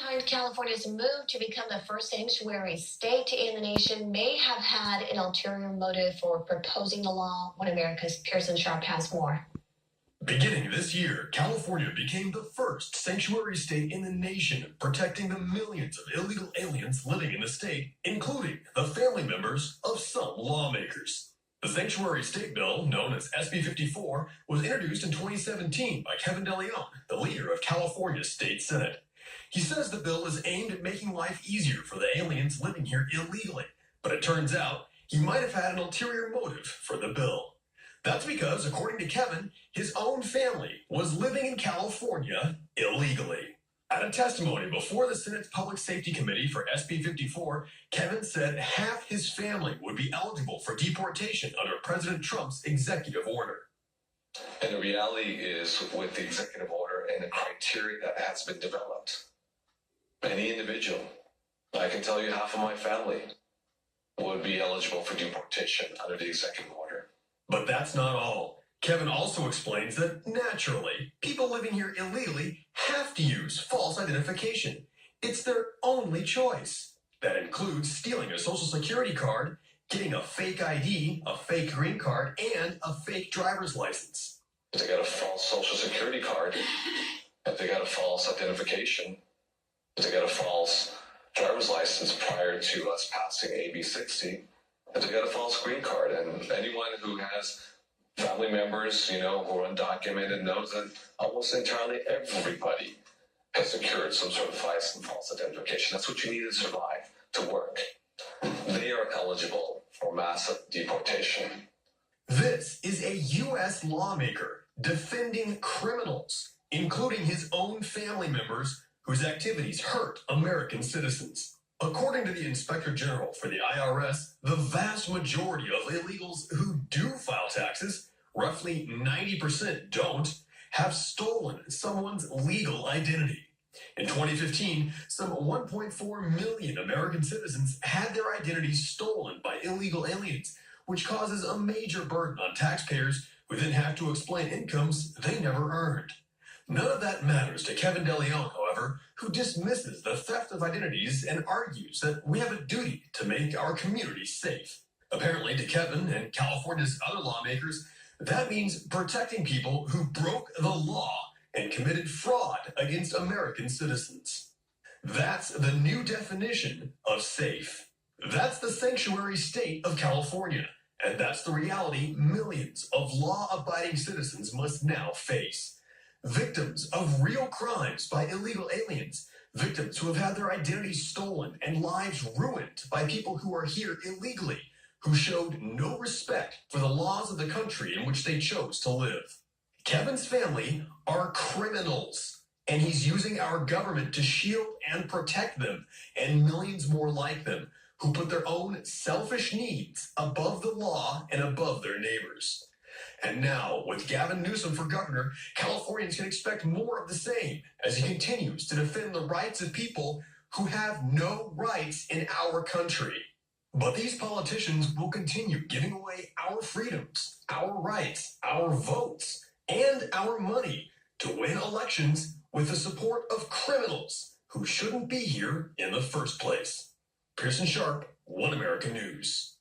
Behind California's move to become the first sanctuary state in the nation may have had an ulterior motive for proposing the law. One America's Pearson Sharp has more. Beginning this year, California became the first sanctuary state in the nation, protecting the millions of illegal aliens living in the state, including the family members of some lawmakers. The sanctuary state bill, known as SB 54, was introduced in 2017 by Kevin De Leon, the leader of California's state senate. He says the bill is aimed at making life easier for the aliens living here illegally, but it turns out he might have had an ulterior motive for the bill. That's because, according to Kevin, his own family was living in California illegally. At a testimony before the Senate's Public Safety Committee for SB 54, Kevin said half his family would be eligible for deportation under President Trump's executive order. And the reality is, with the executive order and the criteria that has been developed, any individual, I can tell you half of my family, would be eligible for deportation under the executive order. But that's not all. Kevin also explains that, naturally, people living here illegally have to use false identification. It's their only choice. That includes stealing a social security card, getting a fake ID, a fake green card, and a fake driver's license. If they got a false social security card, if they got a false identification, if they got a false driver's license prior to us passing AB 60, if they got a false green card, and anyone who has family members, who are undocumented knows that almost entirely everybody has secured some sort of false identification. That's what you need to survive, to work. They are eligible for massive deportation. This is a U.S. lawmaker defending criminals, including his own family members whose activities hurt American citizens. According to the Inspector General for the IRS, the vast majority of illegals who do file taxes, roughly 90% don't, have stolen someone's legal identity. In 2015, some 1.4 million American citizens had their identities stolen by illegal aliens, which causes a major burden on taxpayers who then have to explain incomes they never earned. None of that matters to Kevin De Leon, however, who dismisses the theft of identities and argues that we have a duty to make our community safe. Apparently, to Kevin and California's other lawmakers, that means protecting people who broke the law and committed fraud against American citizens. That's the new definition of safe. That's the sanctuary state of California, and that's the reality millions of law-abiding citizens must now face. Victims of real crimes by illegal aliens, victims who have had their identities stolen and lives ruined by people who are here illegally, who showed no respect for the laws of the country in which they chose to live. Kevin's family are criminals, and he's using our government to shield and protect them, and millions more like them, who put their own selfish needs above the law and above their neighbors. And now, with Gavin Newsom for governor, Californians can expect more of the same as he continues to defend the rights of people who have no rights in our country. But these politicians will continue giving away our freedoms, our rights, our votes, and our money to win elections with the support of criminals who shouldn't be here in the first place. Pearson Sharp, One American News.